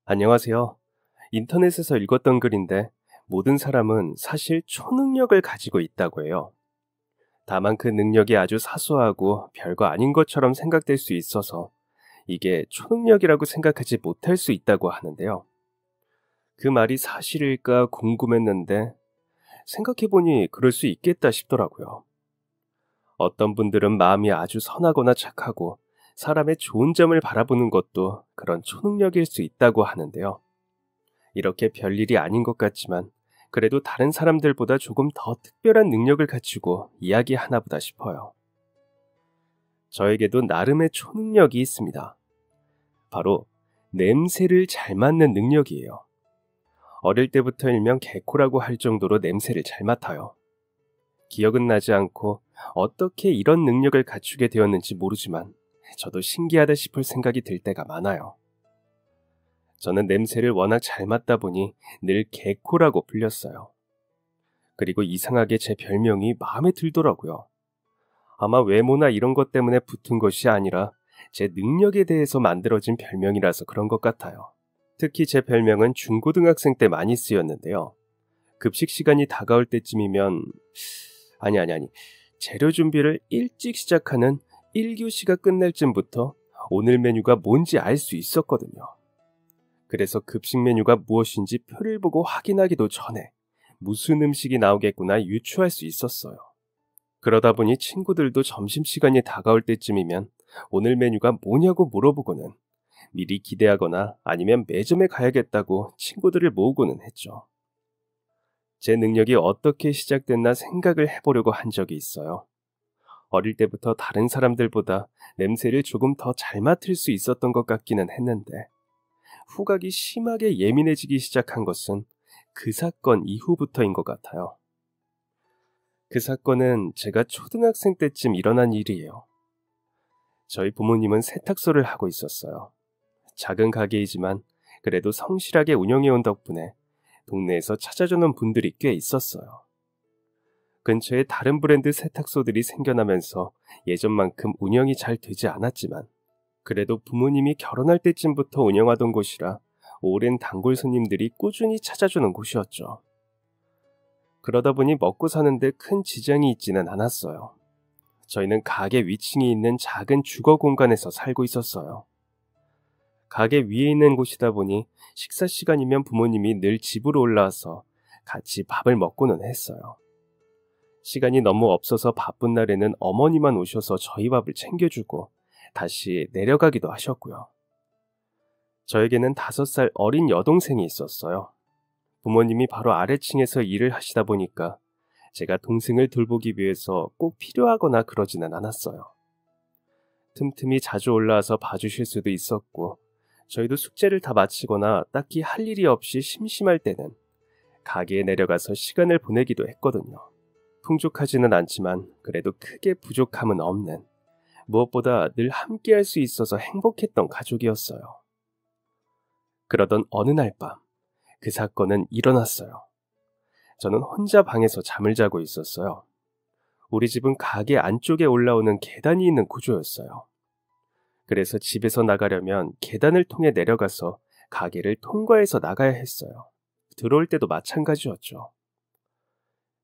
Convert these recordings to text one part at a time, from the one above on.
안녕하세요. 인터넷에서 읽었던 글인데 모든 사람은 사실 초능력을 가지고 있다고 해요. 다만 그 능력이 아주 사소하고 별거 아닌 것처럼 생각될 수 있어서 이게 초능력이라고 생각하지 못할 수 있다고 하는데요. 그 말이 사실일까 궁금했는데 생각해보니 그럴 수 있겠다 싶더라고요. 어떤 분들은 마음이 아주 선하거나 착하고 사람의 좋은 점을 바라보는 것도 그런 초능력일 수 있다고 하는데요. 이렇게 별일이 아닌 것 같지만 그래도 다른 사람들보다 조금 더 특별한 능력을 갖추고 이야기하나 보다 싶어요. 저에게도 나름의 초능력이 있습니다. 바로 냄새를 잘 맡는 능력이에요. 어릴 때부터 일명 개코라고 할 정도로 냄새를 잘 맡아요. 기억은 나지 않고 어떻게 이런 능력을 갖추게 되었는지 모르지만 저도 신기하다 싶을 생각이 들 때가 많아요. 저는 냄새를 워낙 잘 맡다 보니 늘 개코라고 불렸어요. 그리고 이상하게 제 별명이 마음에 들더라고요. 아마 외모나 이런 것 때문에 붙은 것이 아니라 제 능력에 대해서 만들어진 별명이라서 그런 것 같아요. 특히 제 별명은 중고등학생 때 많이 쓰였는데요. 급식 시간이 다가올 때쯤이면 아니 재료 준비를 일찍 시작하는 1교시가 끝날 쯤부터 오늘 메뉴가 뭔지 알 수 있었거든요. 그래서 급식 메뉴가 무엇인지 표를 보고 확인하기도 전에 무슨 음식이 나오겠구나 유추할 수 있었어요. 그러다 보니 친구들도 점심시간이 다가올 때쯤이면 오늘 메뉴가 뭐냐고 물어보고는 미리 기대하거나 아니면 매점에 가야겠다고 친구들을 모으고는 했죠. 제 능력이 어떻게 시작됐나 생각을 해보려고 한 적이 있어요. 어릴 때부터 다른 사람들보다 냄새를 조금 더 잘 맡을 수 있었던 것 같기는 했는데 후각이 심하게 예민해지기 시작한 것은 그 사건 이후부터인 것 같아요. 그 사건은 제가 초등학생 때쯤 일어난 일이에요. 저희 부모님은 세탁소를 하고 있었어요. 작은 가게이지만 그래도 성실하게 운영해온 덕분에 동네에서 찾아주는 분들이 꽤 있었어요. 근처에 다른 브랜드 세탁소들이 생겨나면서 예전만큼 운영이 잘 되지 않았지만 그래도 부모님이 결혼할 때쯤부터 운영하던 곳이라 오랜 단골 손님들이 꾸준히 찾아주는 곳이었죠. 그러다 보니 먹고 사는데 큰 지장이 있지는 않았어요. 저희는 가게 위층에 있는 작은 주거 공간에서 살고 있었어요. 가게 위에 있는 곳이다 보니 식사 시간이면 부모님이 늘 집으로 올라와서 같이 밥을 먹고는 했어요. 시간이 너무 없어서 바쁜 날에는 어머니만 오셔서 저희 밥을 챙겨주고 다시 내려가기도 하셨고요. 저에게는 5살 어린 여동생이 있었어요. 부모님이 바로 아래층에서 일을 하시다 보니까 제가 동생을 돌보기 위해서 꼭 필요하거나 그러지는 않았어요. 틈틈이 자주 올라와서 봐주실 수도 있었고 저희도 숙제를 다 마치거나 딱히 할 일이 없이 심심할 때는 가게에 내려가서 시간을 보내기도 했거든요. 풍족하지는 않지만 그래도 크게 부족함은 없는 무엇보다 늘 함께 할 수 있어서 행복했던 가족이었어요. 그러던 어느 날 밤 그 사건은 일어났어요. 저는 혼자 방에서 잠을 자고 있었어요. 우리 집은 가게 안쪽에 올라오는 계단이 있는 구조였어요. 그래서 집에서 나가려면 계단을 통해 내려가서 가게를 통과해서 나가야 했어요. 들어올 때도 마찬가지였죠.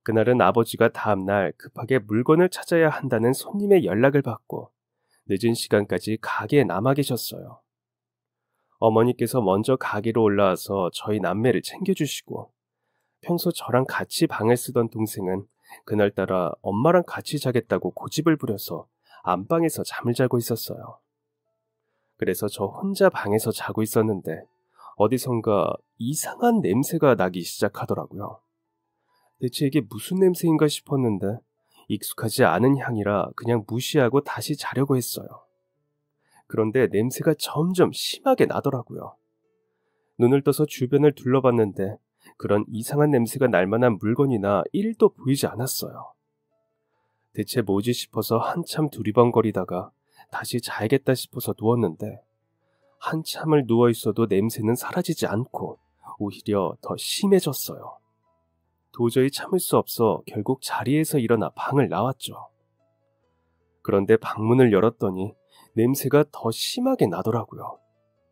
그날은 아버지가 다음날 급하게 물건을 찾아야 한다는 손님의 연락을 받고 늦은 시간까지 가게에 남아 계셨어요. 어머니께서 먼저 가게로 올라와서 저희 남매를 챙겨주시고 평소 저랑 같이 방을 쓰던 동생은 그날따라 엄마랑 같이 자겠다고 고집을 부려서 안방에서 잠을 자고 있었어요. 그래서 저 혼자 방에서 자고 있었는데 어디선가 이상한 냄새가 나기 시작하더라고요. 대체 이게 무슨 냄새인가 싶었는데 익숙하지 않은 향이라 그냥 무시하고 다시 자려고 했어요. 그런데 냄새가 점점 심하게 나더라고요. 눈을 떠서 주변을 둘러봤는데 그런 이상한 냄새가 날 만한 물건이나 1도 보이지 않았어요. 대체 뭐지 싶어서 한참 두리번거리다가 다시 자야겠다 싶어서 누웠는데 한참을 누워있어도 냄새는 사라지지 않고 오히려 더 심해졌어요. 도저히 참을 수 없어 결국 자리에서 일어나 방을 나왔죠. 그런데 방문을 열었더니 냄새가 더 심하게 나더라고요.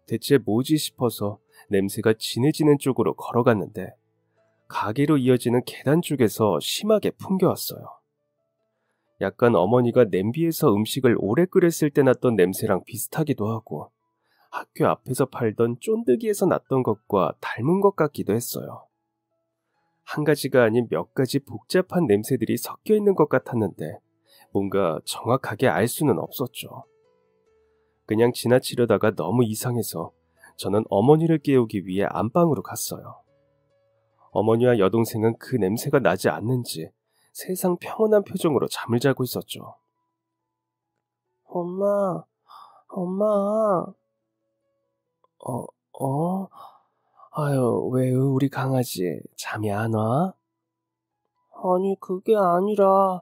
대체 뭐지 싶어서 냄새가 진해지는 쪽으로 걸어갔는데 가게로 이어지는 계단 쪽에서 심하게 풍겨왔어요. 약간 어머니가 냄비에서 음식을 오래 끓였을 때 났던 냄새랑 비슷하기도 하고 학교 앞에서 팔던 쫀득이에서 났던 것과 닮은 것 같기도 했어요. 한 가지가 아닌 몇 가지 복잡한 냄새들이 섞여 있는 것 같았는데 뭔가 정확하게 알 수는 없었죠. 그냥 지나치려다가 너무 이상해서 저는 어머니를 깨우기 위해 안방으로 갔어요. 어머니와 여동생은 그 냄새가 나지 않는지 세상 평온한 표정으로 잠을 자고 있었죠. 엄마, 엄마. 아유, 왜 우리 강아지 잠이 안 와? 아니, 그게 아니라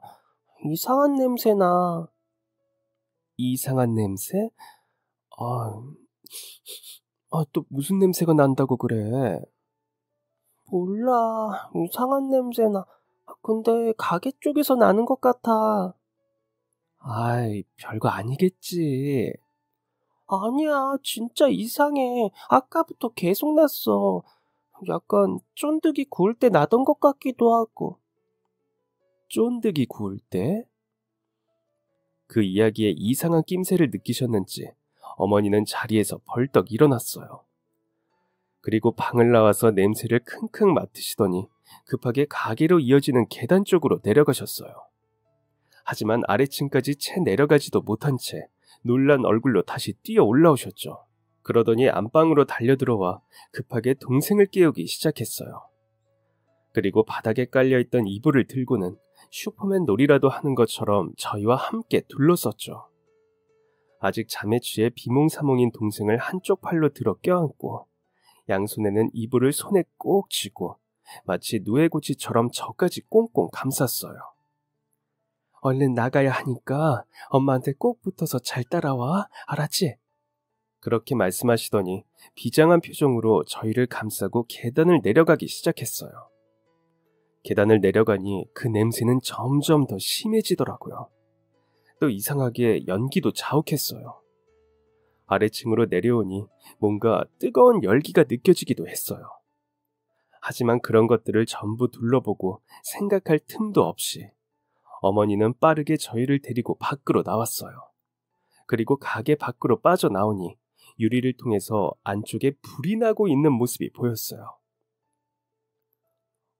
이상한 냄새 나. 이상한 냄새? 또 무슨 냄새가 난다고 그래? 몰라, 이상한 냄새 나. 근데 가게 쪽에서 나는 것 같아. 아이, 별거 아니겠지. 아니야, 진짜 이상해. 아까부터 계속 났어. 약간 쫀득이 구울 때 나던 것 같기도 하고. 쫀득이 구울 때? 그 이야기에 이상한 낌새를 느끼셨는지 어머니는 자리에서 벌떡 일어났어요. 그리고 방을 나와서 냄새를 킁킁 맡으시더니 급하게 가게로 이어지는 계단 쪽으로 내려가셨어요. 하지만 아래층까지 채 내려가지도 못한 채 놀란 얼굴로 다시 뛰어 올라오셨죠. 그러더니 안방으로 달려들어와 급하게 동생을 깨우기 시작했어요. 그리고 바닥에 깔려있던 이불을 들고는 슈퍼맨 놀이라도 하는 것처럼 저희와 함께 둘러섰죠. 아직 잠에 취해 비몽사몽인 동생을 한쪽 팔로 들어 껴안고 양손에는 이불을 손에 꼭 쥐고 마치 누에고치처럼 저까지 꽁꽁 감쌌어요. 얼른 나가야 하니까 엄마한테 꼭 붙어서 잘 따라와, 알았지? 그렇게 말씀하시더니 비장한 표정으로 저희를 감싸고 계단을 내려가기 시작했어요. 계단을 내려가니 그 냄새는 점점 더 심해지더라고요. 또 이상하게 연기도 자욱했어요. 아래층으로 내려오니 뭔가 뜨거운 열기가 느껴지기도 했어요. 하지만 그런 것들을 전부 둘러보고 생각할 틈도 없이 어머니는 빠르게 저희를 데리고 밖으로 나왔어요. 그리고 가게 밖으로 빠져나오니 유리를 통해서 안쪽에 불이 나고 있는 모습이 보였어요.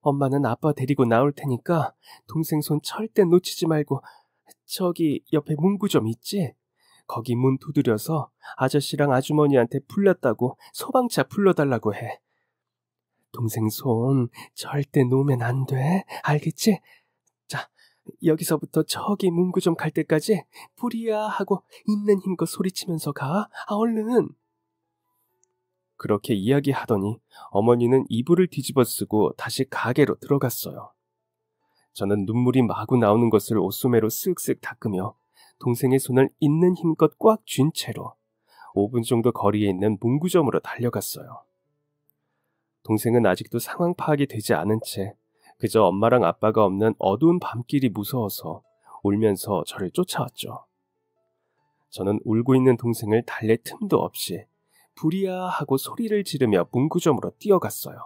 엄마는 아빠 데리고 나올 테니까 동생 손 절대 놓치지 말고 저기 옆에 문구점 있지? 거기 문 두드려서 아저씨랑 아주머니한테 불났다고 소방차 불러달라고 해. 동생 손 절대 놓으면 안 돼. 알겠지? 자, 여기서부터 저기 문구점 갈 때까지 불이야 하고 있는 힘껏 소리치면서 가. 얼른. 그렇게 이야기하더니 어머니는 이불을 뒤집어 쓰고 다시 가게로 들어갔어요. 저는 눈물이 마구 나오는 것을 옷소매로 쓱쓱 닦으며 동생의 손을 있는 힘껏 꽉 쥔 채로 5분 정도 거리에 있는 문구점으로 달려갔어요. 동생은 아직도 상황 파악이 되지 않은 채 그저 엄마랑 아빠가 없는 어두운 밤길이 무서워서 울면서 저를 쫓아왔죠. 저는 울고 있는 동생을 달랠 틈도 없이 불이야 하고 소리를 지르며 문구점으로 뛰어갔어요.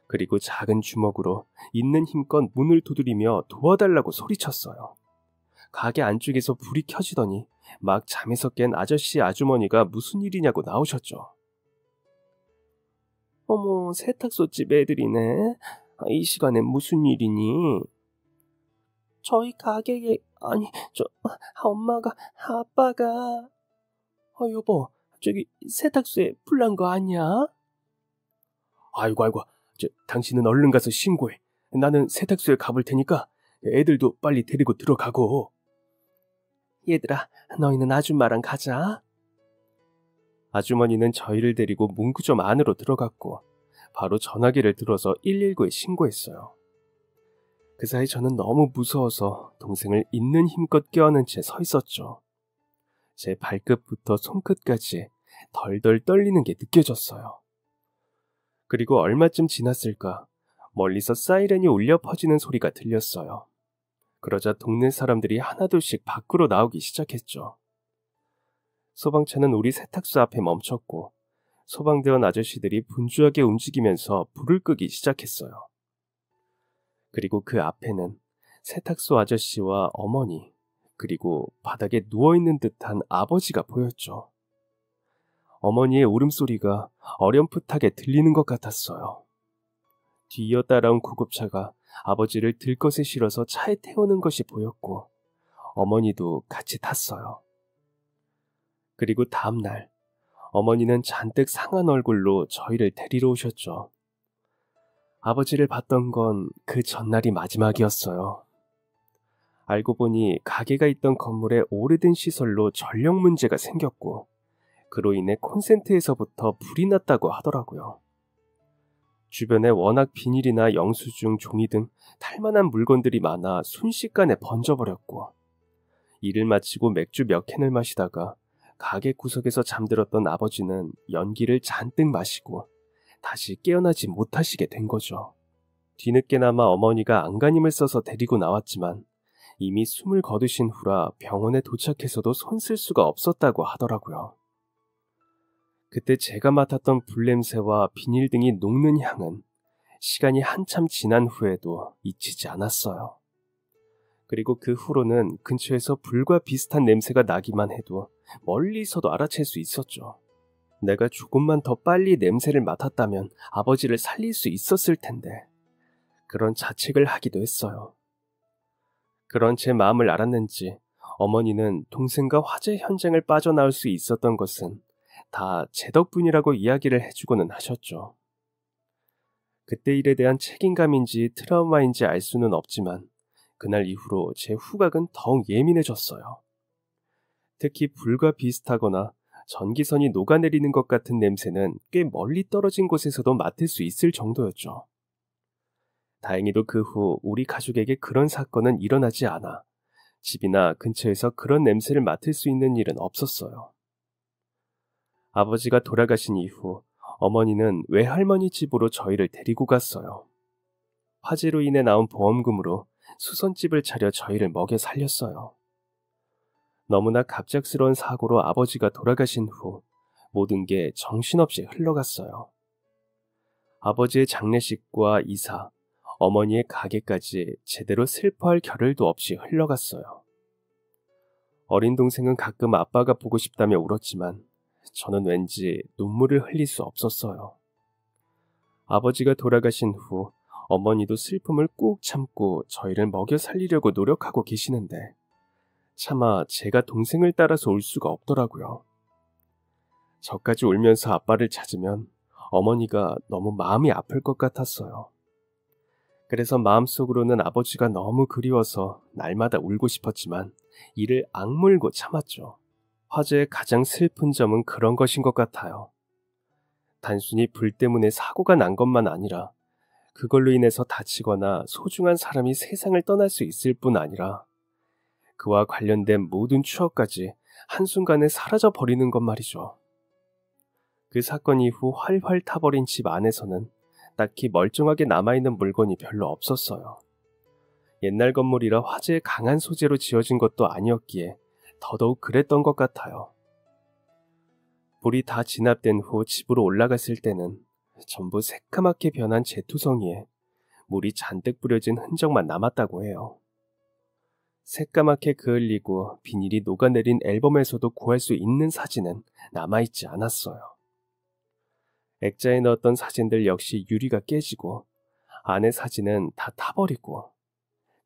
그리고 작은 주먹으로 있는 힘껏 문을 두드리며 도와달라고 소리쳤어요. 가게 안쪽에서 불이 켜지더니 막 잠에서 깬 아저씨 아주머니가 무슨 일이냐고 나오셨죠. 어머, 세탁소집 애들이네. 이 시간에 무슨 일이니? 저희 가게에 엄마가 아빠가 여보, 저기 세탁소에 불 난 거 아니야? 아이고, 당신은 얼른 가서 신고해. 나는 세탁소에 가볼 테니까 애들도 빨리 데리고 들어가고. 얘들아, 너희는 아줌마랑 가자. 아주머니는 저희를 데리고 문구점 안으로 들어갔고 바로 전화기를 들어서 119에 신고했어요. 그 사이 저는 너무 무서워서 동생을 있는 힘껏 껴안은 채 서 있었죠. 제 발끝부터 손끝까지 덜덜 떨리는 게 느껴졌어요. 그리고 얼마쯤 지났을까 멀리서 사이렌이 울려 퍼지는 소리가 들렸어요. 그러자 동네 사람들이 하나둘씩 밖으로 나오기 시작했죠. 소방차는 우리 세탁소 앞에 멈췄고 소방대원 아저씨들이 분주하게 움직이면서 불을 끄기 시작했어요. 그리고 그 앞에는 세탁소 아저씨와 어머니, 그리고 바닥에 누워있는 듯한 아버지가 보였죠. 어머니의 울음소리가 어렴풋하게 들리는 것 같았어요. 뒤이어 따라온 구급차가 아버지를 들것에 실어서 차에 태우는 것이 보였고 어머니도 같이 탔어요. 그리고 다음 날 어머니는 잔뜩 상한 얼굴로 저희를 데리러 오셨죠. 아버지를 봤던 건 그 전날이 마지막이었어요. 알고 보니 가게가 있던 건물에 오래된 시설로 전력 문제가 생겼고 그로 인해 콘센트에서부터 불이 났다고 하더라고요. 주변에 워낙 비닐이나 영수증, 종이 등 탈만한 물건들이 많아 순식간에 번져버렸고 일을 마치고 맥주 몇 캔을 마시다가 가게 구석에서 잠들었던 아버지는 연기를 잔뜩 마시고 다시 깨어나지 못하시게 된 거죠. 뒤늦게나마 어머니가 안간힘을 써서 데리고 나왔지만 이미 숨을 거두신 후라 병원에 도착해서도 손쓸 수가 없었다고 하더라고요. 그때 제가 맡았던 불냄새와 비닐 등이 녹는 향은 시간이 한참 지난 후에도 잊히지 않았어요. 그리고 그 후로는 근처에서 불과 비슷한 냄새가 나기만 해도 멀리서도 알아챌 수 있었죠. 내가 조금만 더 빨리 냄새를 맡았다면 아버지를 살릴 수 있었을 텐데 그런 자책을 하기도 했어요. 그런 제 마음을 알았는지 어머니는 동생과 화재 현장을 빠져나올 수 있었던 것은 다 제 덕분이라고 이야기를 해주고는 하셨죠. 그때 일에 대한 책임감인지 트라우마인지 알 수는 없지만 그날 이후로 제 후각은 더욱 예민해졌어요. 특히 불과 비슷하거나 전기선이 녹아내리는 것 같은 냄새는 꽤 멀리 떨어진 곳에서도 맡을 수 있을 정도였죠. 다행히도 그 후 우리 가족에게 그런 사건은 일어나지 않아 집이나 근처에서 그런 냄새를 맡을 수 있는 일은 없었어요. 아버지가 돌아가신 이후 어머니는 외할머니 집으로 저희를 데리고 갔어요. 화재로 인해 나온 보험금으로 수선집을 차려 저희를 먹여 살렸어요. 너무나 갑작스러운 사고로 아버지가 돌아가신 후 모든 게 정신없이 흘러갔어요. 아버지의 장례식과 이사, 어머니의 가게까지 제대로 슬퍼할 겨를도 없이 흘러갔어요. 어린 동생은 가끔 아빠가 보고 싶다며 울었지만 저는 왠지 눈물을 흘릴 수 없었어요. 아버지가 돌아가신 후 어머니도 슬픔을 꾹 참고 저희를 먹여 살리려고 노력하고 계시는데 차마 제가 동생을 따라서 올 수가 없더라고요. 저까지 울면서 아빠를 찾으면 어머니가 너무 마음이 아플 것 같았어요. 그래서 마음속으로는 아버지가 너무 그리워서 날마다 울고 싶었지만 이를 악물고 참았죠. 화재의 가장 슬픈 점은 그런 것인 것 같아요. 단순히 불 때문에 사고가 난 것만 아니라 그걸로 인해서 다치거나 소중한 사람이 세상을 떠날 수 있을 뿐 아니라 그와 관련된 모든 추억까지 한순간에 사라져 버리는 것 말이죠. 그 사건 이후 활활 타버린 집 안에서는 딱히 멀쩡하게 남아있는 물건이 별로 없었어요. 옛날 건물이라 화재의 강한 소재로 지어진 것도 아니었기에 더더욱 그랬던 것 같아요. 불이 다 진압된 후 집으로 올라갔을 때는 전부 새까맣게 변한 제투성이에 물이 잔뜩 뿌려진 흔적만 남았다고 해요. 새까맣게 그을리고 비닐이 녹아내린 앨범에서도 구할 수 있는 사진은 남아있지 않았어요. 액자에 넣었던 사진들 역시 유리가 깨지고 안의 사진은 다 타버리고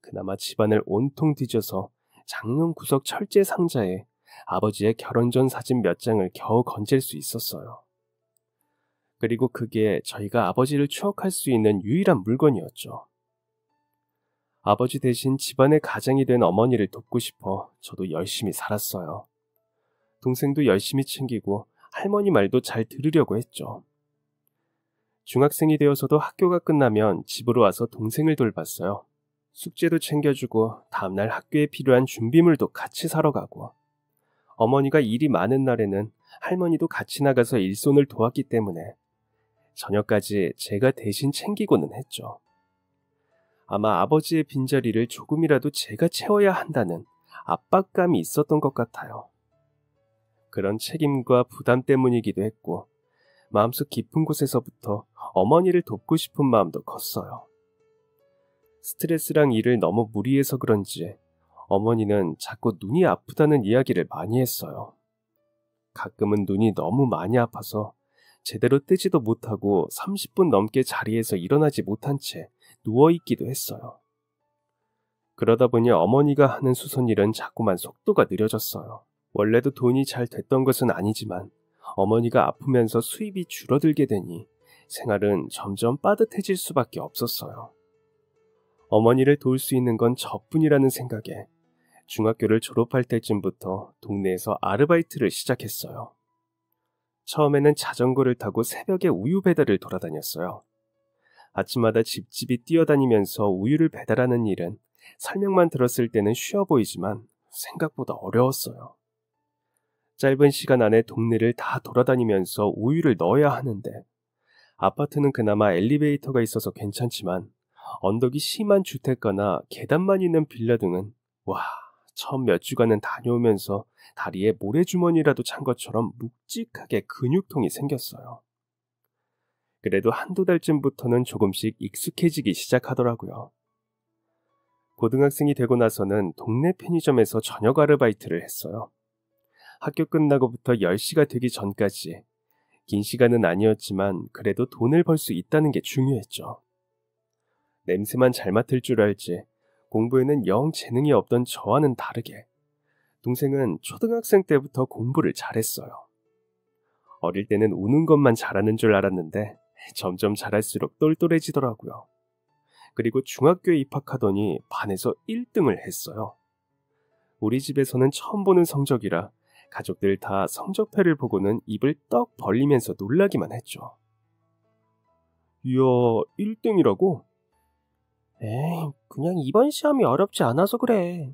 그나마 집안을 온통 뒤져서 장롱 구석 철제 상자에 아버지의 결혼 전 사진 몇 장을 겨우 건질 수 있었어요. 그리고 그게 저희가 아버지를 추억할 수 있는 유일한 물건이었죠. 아버지 대신 집안의 가장이 된 어머니를 돕고 싶어 저도 열심히 살았어요. 동생도 열심히 챙기고 할머니 말도 잘 들으려고 했죠. 중학생이 되어서도 학교가 끝나면 집으로 와서 동생을 돌봤어요. 숙제도 챙겨주고 다음날 학교에 필요한 준비물도 같이 사러 가고 어머니가 일이 많은 날에는 할머니도 같이 나가서 일손을 도왔기 때문에 저녁까지 제가 대신 챙기고는 했죠. 아마 아버지의 빈자리를 조금이라도 제가 채워야 한다는 압박감이 있었던 것 같아요. 그런 책임과 부담 때문이기도 했고 마음속 깊은 곳에서부터 어머니를 돕고 싶은 마음도 컸어요. 스트레스랑 일을 너무 무리해서 그런지 어머니는 자꾸 눈이 아프다는 이야기를 많이 했어요. 가끔은 눈이 너무 많이 아파서 제대로 뜨지도 못하고 30분 넘게 자리에서 일어나지 못한 채 누워있기도 했어요. 그러다 보니 어머니가 하는 수선일은 자꾸만 속도가 느려졌어요. 원래도 돈이 잘 됐던 것은 아니지만 어머니가 아프면서 수입이 줄어들게 되니 생활은 점점 빠듯해질 수밖에 없었어요. 어머니를 도울 수 있는 건 저뿐이라는 생각에 중학교를 졸업할 때쯤부터 동네에서 아르바이트를 시작했어요. 처음에는 자전거를 타고 새벽에 우유 배달을 돌아다녔어요. 아침마다 집집이 뛰어다니면서 우유를 배달하는 일은 설명만 들었을 때는 쉬워 보이지만 생각보다 어려웠어요. 짧은 시간 안에 동네를 다 돌아다니면서 우유를 넣어야 하는데 아파트는 그나마 엘리베이터가 있어서 괜찮지만 언덕이 심한 주택가나 계단만 있는 빌라 등은 처음 몇 주간은 다녀오면서 다리에 모래주머니라도 찬 것처럼 묵직하게 근육통이 생겼어요. 그래도 한두 달쯤부터는 조금씩 익숙해지기 시작하더라고요. 고등학생이 되고 나서는 동네 편의점에서 저녁 아르바이트를 했어요. 학교 끝나고부터 10시가 되기 전까지 긴 시간은 아니었지만 그래도 돈을 벌 수 있다는 게 중요했죠. 냄새만 잘 맡을 줄 알지 공부에는 영 재능이 없던 저와는 다르게 동생은 초등학생 때부터 공부를 잘했어요. 어릴 때는 우는 것만 잘하는 줄 알았는데 점점 잘할수록 똘똘해지더라고요. 그리고 중학교에 입학하더니 반에서 1등을 했어요. 우리 집에서는 처음 보는 성적이라 가족들 다 성적표를 보고는 입을 떡 벌리면서 놀라기만 했죠. 이야, 1등이라고? 에이, 그냥 이번 시험이 어렵지 않아서 그래.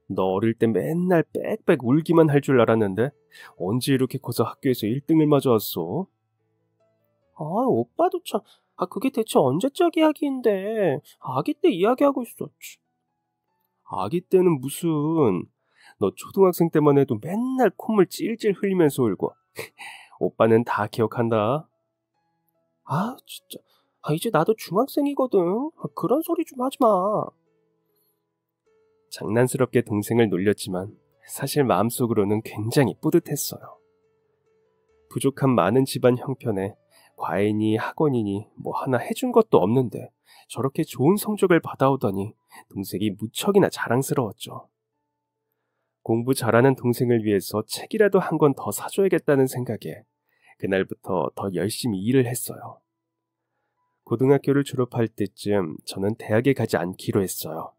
너 어릴 때 맨날 빽빽 울기만 할 줄 알았는데 언제 이렇게 커서 학교에서 1등을 맞아왔어? 오빠도 참, 그게 대체 언제적 이야기인데 아기 때 이야기하고 있어. 아기 때는 무슨, 너 초등학생 때만 해도 맨날 콧물 찔찔 흘리면서 울고 오빠는 다 기억한다. 진짜. 이제 나도 중학생이거든. 그런 소리 좀 하지 마. 장난스럽게 동생을 놀렸지만 사실 마음속으로는 굉장히 뿌듯했어요. 부족한 많은 집안 형편에 과외니 학원이니 뭐 하나 해준 것도 없는데 저렇게 좋은 성적을 받아오더니 동생이 무척이나 자랑스러웠죠. 공부 잘하는 동생을 위해서 책이라도 한 권 더 사줘야겠다는 생각에 그날부터 더 열심히 일을 했어요. 고등학교를 졸업할 때쯤 저는 대학에 가지 않기로 했어요.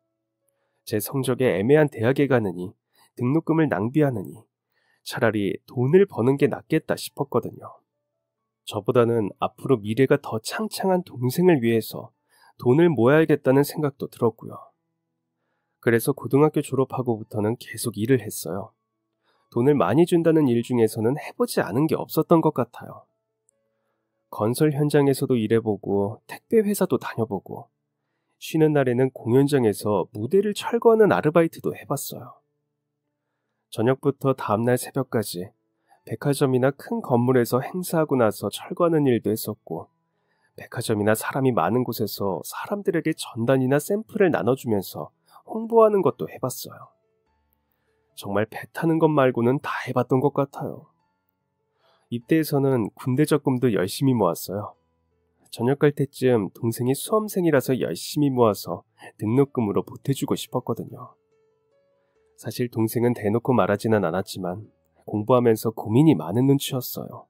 제 성적에 애매한 대학에 가느니 등록금을 낭비하느니 차라리 돈을 버는 게 낫겠다 싶었거든요. 저보다는 앞으로 미래가 더 창창한 동생을 위해서 돈을 모아야겠다는 생각도 들었고요. 그래서 고등학교 졸업하고부터는 계속 일을 했어요. 돈을 많이 준다는 일 중에서는 해보지 않은 게 없었던 것 같아요. 건설 현장에서도 일해보고 택배 회사도 다녀보고 쉬는 날에는 공연장에서 무대를 철거하는 아르바이트도 해봤어요. 저녁부터 다음날 새벽까지 백화점이나 큰 건물에서 행사하고 나서 철거하는 일도 했었고 백화점이나 사람이 많은 곳에서 사람들에게 전단이나 샘플을 나눠주면서 홍보하는 것도 해봤어요. 정말 배 타는 것 말고는 다 해봤던 것 같아요. 입대에서는 군대 적금도 열심히 모았어요. 저녁 갈 때쯤 동생이 수험생이라서 열심히 모아서 등록금으로 보태주고 싶었거든요. 사실 동생은 대놓고 말하지는 않았지만 공부하면서 고민이 많은 눈치였어요.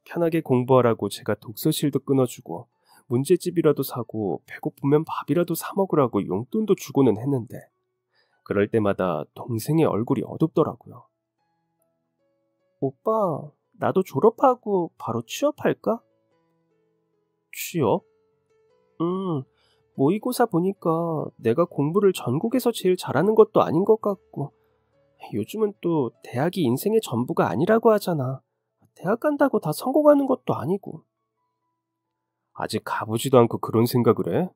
편하게 공부하라고 제가 독서실도 끊어주고 문제집이라도 사고 배고프면 밥이라도 사 먹으라고 용돈도 주고는 했는데 그럴 때마다 동생의 얼굴이 어둡더라고요. 오빠, 나도 졸업하고 바로 취업할까? 취업? 모의고사 보니까 내가 공부를 전국에서 제일 잘하는 것도 아닌 것 같고 요즘은 또 대학이 인생의 전부가 아니라고 하잖아. 대학 간다고 다 성공하는 것도 아니고. 아직 가보지도 않고 그런 생각을 해?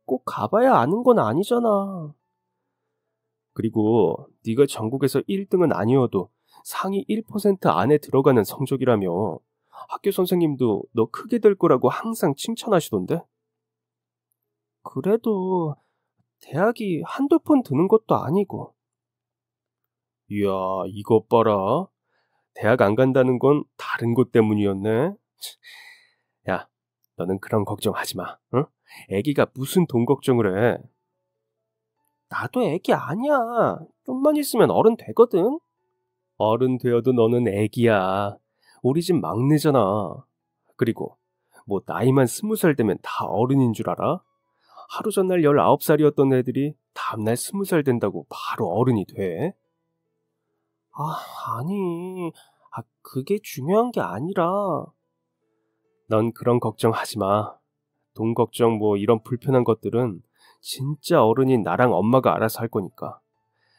꼭 가봐야 아는 건 아니잖아. 그리고 네가 전국에서 1등은 아니어도 상위 1% 안에 들어가는 성적이라며 학교 선생님도 너 크게 될 거라고 항상 칭찬하시던데? 그래도 대학이 한두 푼 드는 것도 아니고. 이야, 이것 봐라. 대학 안 간다는 건 다른 것 때문이었네. 야, 너는 그런 걱정하지 마. 응? 애기가 무슨 돈 걱정을 해. 나도 애기 아니야. 좀만 있으면 어른 되거든. 어른 되어도 너는 애기야. 우리 집 막내잖아. 그리고 뭐 나이만 20살 되면 다 어른인 줄 알아? 하루 전날 19살이었던 애들이 다음날 20살 된다고 바로 어른이 돼? 아니. 그게 중요한 게 아니라. 넌 그런 걱정하지 마. 돈 걱정 뭐 이런 불편한 것들은 진짜 어른인 나랑 엄마가 알아서 할 거니까.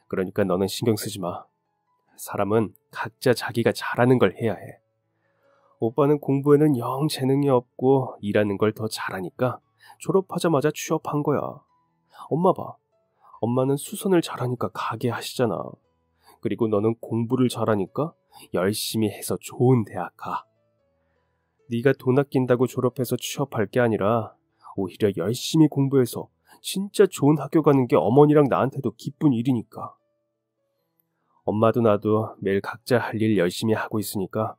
그러니까 너는 신경 쓰지 마. 사람은 각자 자기가 잘하는 걸 해야 해. 오빠는 공부에는 영 재능이 없고 일하는 걸 더 잘하니까 졸업하자마자 취업한 거야. 엄마 봐. 엄마는 수선을 잘하니까 가게 하시잖아. 그리고 너는 공부를 잘하니까 열심히 해서 좋은 대학 가. 네가 돈 아낀다고 졸업해서 취업할 게 아니라 오히려 열심히 공부해서 진짜 좋은 학교 가는 게 어머니랑 나한테도 기쁜 일이니까. 엄마도 나도 매일 각자 할 일 열심히 하고 있으니까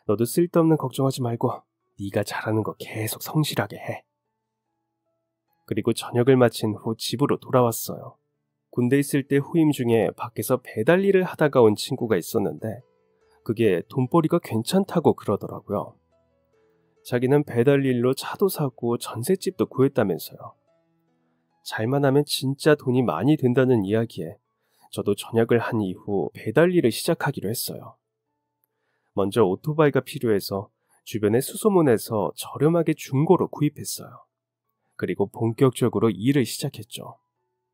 너도 쓸데없는 걱정하지 말고 네가 잘하는 거 계속 성실하게 해. 그리고 저녁을 마친 후 집으로 돌아왔어요. 군대 있을 때 후임 중에 밖에서 배달 일을 하다가 온 친구가 있었는데 그게 돈벌이가 괜찮다고 그러더라고요. 자기는 배달 일로 차도 사고 전셋집도 구했다면서요. 잘만 하면 진짜 돈이 많이 된다는 이야기에 저도 전역을 한 이후 배달 일을 시작하기로 했어요. 먼저 오토바이가 필요해서 주변의 수소문에서 저렴하게 중고로 구입했어요. 그리고 본격적으로 일을 시작했죠.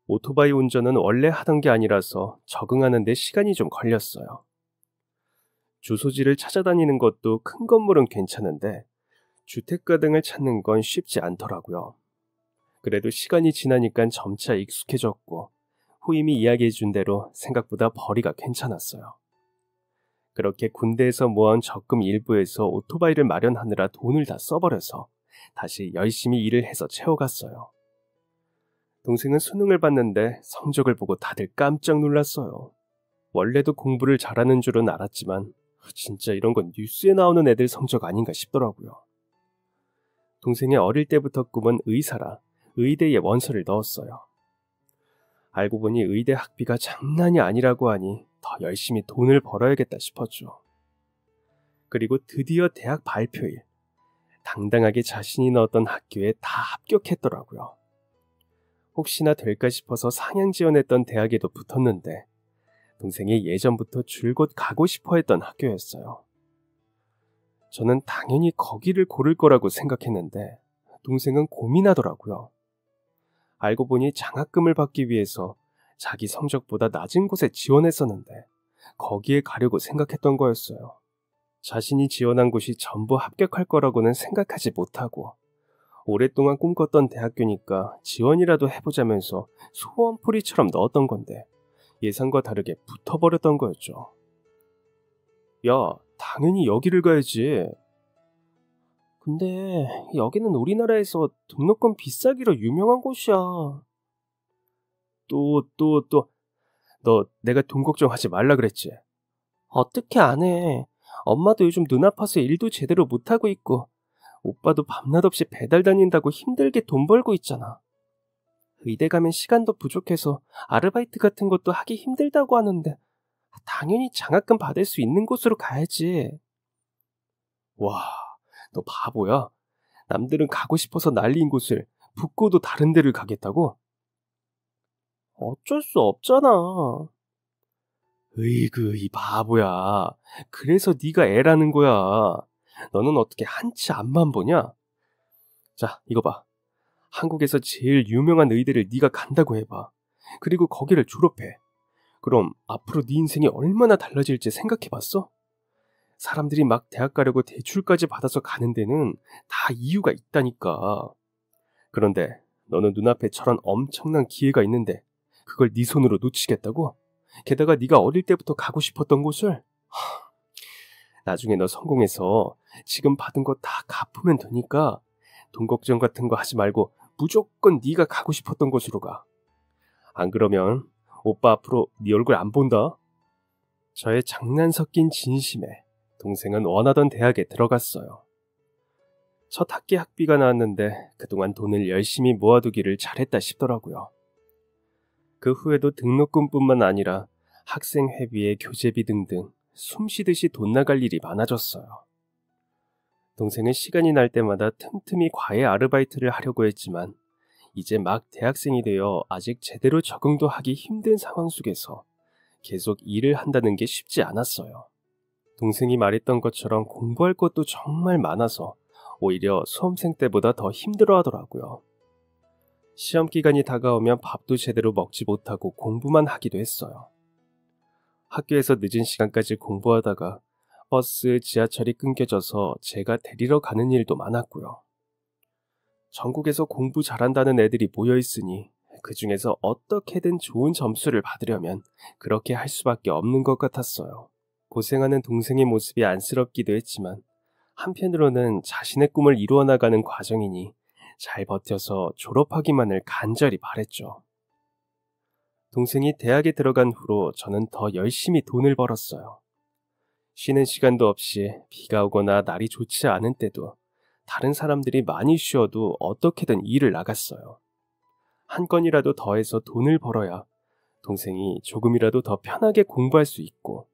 오토바이 운전은 원래 하던 게 아니라서 적응하는 데 시간이 좀 걸렸어요. 주소지를 찾아다니는 것도 큰 건물은 괜찮은데 주택가 등을 찾는 건 쉽지 않더라고요. 그래도 시간이 지나니까 점차 익숙해졌고 후임이 이야기해준 대로 생각보다 벌이가 괜찮았어요. 그렇게 군대에서 모은 적금 일부에서 오토바이를 마련하느라 돈을 다 써버려서 다시 열심히 일을 해서 채워갔어요. 동생은 수능을 봤는데 성적을 보고 다들 깜짝 놀랐어요. 원래도 공부를 잘하는 줄은 알았지만 진짜 이런 건 뉴스에 나오는 애들 성적 아닌가 싶더라고요. 동생의 어릴 때부터 꿈은 의사라 의대에 원서를 넣었어요. 알고 보니 의대 학비가 장난이 아니라고 하니 더 열심히 돈을 벌어야겠다 싶었죠. 그리고 드디어 대학 발표일. 당당하게 자신이 넣었던 학교에 다 합격했더라고요. 혹시나 될까 싶어서 상향 지원했던 대학에도 붙었는데 동생이 예전부터 줄곧 가고 싶어 했던 학교였어요. 저는 당연히 거기를 고를 거라고 생각했는데 동생은 고민하더라고요. 알고 보니 장학금을 받기 위해서 자기 성적보다 낮은 곳에 지원했었는데 거기에 가려고 생각했던 거였어요. 자신이 지원한 곳이 전부 합격할 거라고는 생각하지 못하고 오랫동안 꿈꿨던 대학교니까 지원이라도 해보자면서 소원풀이처럼 넣었던 건데 예상과 다르게 붙어버렸던 거였죠. 야, 당연히 여기를 가야지. 근데 여기는 우리나라에서 등록금 비싸기로 유명한 곳이야. 너 내가 돈 걱정하지 말라 그랬지? 어떻게 안 해. 엄마도 요즘 눈 아파서 일도 제대로 못하고 있고 오빠도 밤낮 없이 배달 다닌다고 힘들게 돈 벌고 있잖아. 의대 가면 시간도 부족해서 아르바이트 같은 것도 하기 힘들다고 하는데 당연히 장학금 받을 수 있는 곳으로 가야지. 와, 너 바보야? 남들은 가고 싶어서 난리인 곳을 붙고도 다른 데를 가겠다고? 어쩔 수 없잖아. 으이그, 이 바보야. 그래서 네가 애라는 거야. 너는 어떻게 한치 앞만 보냐? 자, 이거 봐. 한국에서 제일 유명한 의대를 네가 간다고 해봐. 그리고 거기를 졸업해. 그럼 앞으로 네 인생이 얼마나 달라질지 생각해봤어? 사람들이 막 대학 가려고 대출까지 받아서 가는 데는 다 이유가 있다니까. 그런데 너는 눈앞에 저런 엄청난 기회가 있는데 그걸 네 손으로 놓치겠다고? 게다가 네가 어릴 때부터 가고 싶었던 곳을? 나중에 너 성공해서 지금 받은 거 다 갚으면 되니까 돈 걱정 같은 거 하지 말고 무조건 네가 가고 싶었던 곳으로 가. 안 그러면 오빠 앞으로 네 얼굴 안 본다. 저의 장난 섞인 진심에 동생은 원하던 대학에 들어갔어요. 첫 학기 학비가 나왔는데 그동안 돈을 열심히 모아두기를 잘했다 싶더라고요. 그 후에도 등록금뿐만 아니라 학생 회비에 교재비 등등 숨쉬듯이 돈 나갈 일이 많아졌어요. 동생은 시간이 날 때마다 틈틈이 과외 아르바이트를 하려고 했지만 이제 막 대학생이 되어 아직 제대로 적응도 하기 힘든 상황 속에서 계속 일을 한다는 게 쉽지 않았어요. 동생이 말했던 것처럼 공부할 것도 정말 많아서 오히려 수험생 때보다 더 힘들어 하더라고요. 시험 기간이 다가오면 밥도 제대로 먹지 못하고 공부만 하기도 했어요. 학교에서 늦은 시간까지 공부하다가 버스, 지하철이 끊겨져서 제가 데리러 가는 일도 많았고요. 전국에서 공부 잘한다는 애들이 모여 있으니 그 중에서 어떻게든 좋은 점수를 받으려면 그렇게 할 수밖에 없는 것 같았어요. 고생하는 동생의 모습이 안쓰럽기도 했지만 한편으로는 자신의 꿈을 이루어 나가는 과정이니 잘 버텨서 졸업하기만을 간절히 바랬죠. 동생이 대학에 들어간 후로 저는 더 열심히 돈을 벌었어요. 쉬는 시간도 없이 비가 오거나 날이 좋지 않은 때도 다른 사람들이 많이 쉬어도 어떻게든 일을 나갔어요. 한 건이라도 더해서 돈을 벌어야 동생이 조금이라도 더 편하게 공부할 수 있고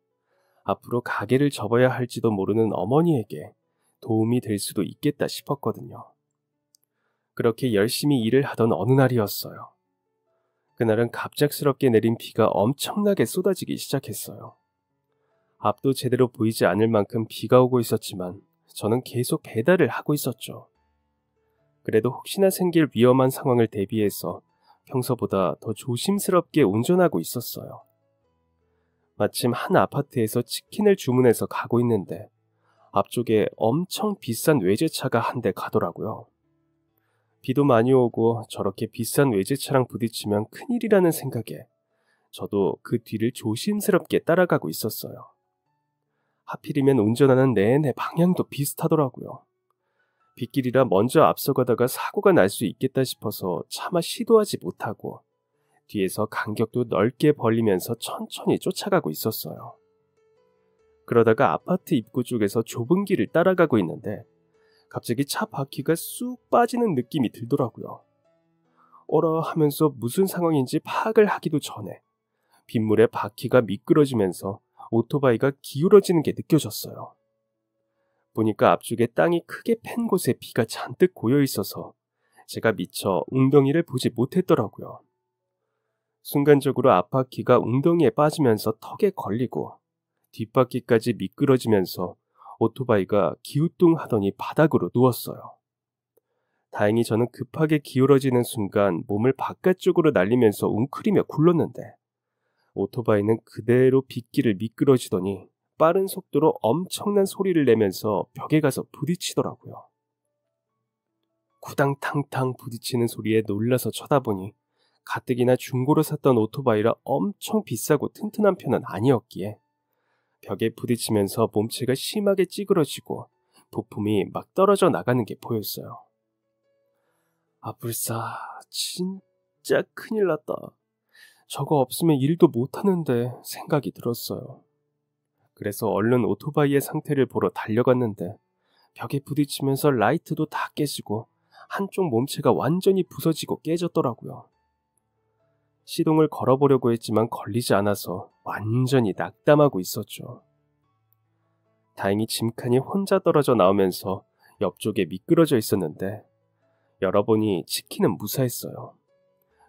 앞으로 가게를 접어야 할지도 모르는 어머니에게 도움이 될 수도 있겠다 싶었거든요. 그렇게 열심히 일을 하던 어느 날이었어요. 그날은 갑작스럽게 내린 비가 엄청나게 쏟아지기 시작했어요. 앞도 제대로 보이지 않을 만큼 비가 오고 있었지만 저는 계속 배달을 하고 있었죠. 그래도 혹시나 생길 위험한 상황을 대비해서 평소보다 더 조심스럽게 운전하고 있었어요. 마침 한 아파트에서 치킨을 주문해서 가고 있는데 앞쪽에 엄청 비싼 외제차가 한 대 가더라고요. 비도 많이 오고 저렇게 비싼 외제차랑 부딪히면 큰일이라는 생각에 저도 그 뒤를 조심스럽게 따라가고 있었어요. 하필이면 운전하는 내내 방향도 비슷하더라고요. 빗길이라 먼저 앞서가다가 사고가 날 수 있겠다 싶어서 차마 시도하지 못하고 뒤에서 간격도 넓게 벌리면서 천천히 쫓아가고 있었어요. 그러다가 아파트 입구 쪽에서 좁은 길을 따라가고 있는데 갑자기 차 바퀴가 쑥 빠지는 느낌이 들더라고요. 어라 하면서 무슨 상황인지 파악을 하기도 전에 빗물에 바퀴가 미끄러지면서 오토바이가 기울어지는 게 느껴졌어요. 보니까 앞쪽에 땅이 크게 팬 곳에 비가 잔뜩 고여 있어서 제가 미처 웅덩이를 보지 못했더라고요. 순간적으로 앞바퀴가 웅덩이에 빠지면서 턱에 걸리고 뒷바퀴까지 미끄러지면서 오토바이가 기우뚱하더니 바닥으로 누웠어요. 다행히 저는 급하게 기울어지는 순간 몸을 바깥쪽으로 날리면서 웅크리며 굴렀는데 오토바이는 그대로 빗길을 미끄러지더니 빠른 속도로 엄청난 소리를 내면서 벽에 가서 부딪히더라고요. 구당탕탕 부딪히는 소리에 놀라서 쳐다보니 가뜩이나 중고로 샀던 오토바이라 엄청 비싸고 튼튼한 편은 아니었기에 벽에 부딪히면서 몸체가 심하게 찌그러지고 부품이 막 떨어져 나가는 게 보였어요. 아 불사, 진짜 큰일 났다. 저거 없으면 일도 못하는데 생각이 들었어요. 그래서 얼른 오토바이의 상태를 보러 달려갔는데 벽에 부딪히면서 라이트도 다 깨지고 한쪽 몸체가 완전히 부서지고 깨졌더라고요. 시동을 걸어보려고 했지만 걸리지 않아서 완전히 낙담하고 있었죠. 다행히 짐칸이 혼자 떨어져 나오면서 옆쪽에 미끄러져 있었는데 열어보니 치킨은 무사했어요.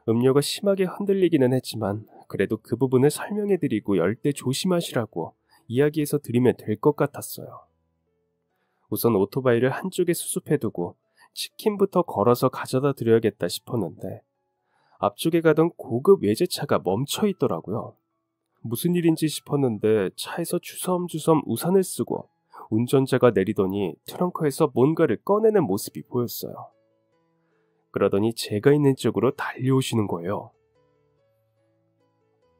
음료가 심하게 흔들리기는 했지만 그래도 그 부분을 설명해드리고 열 때 조심하시라고 이야기해서 드리면 될 것 같았어요. 우선 오토바이를 한쪽에 수습해두고 치킨부터 걸어서 가져다 드려야겠다 싶었는데 앞쪽에 가던 고급 외제차가 멈춰 있더라고요. 무슨 일인지 싶었는데 차에서 주섬주섬 우산을 쓰고 운전자가 내리더니 트렁크에서 뭔가를 꺼내는 모습이 보였어요. 그러더니 제가 있는 쪽으로 달려오시는 거예요.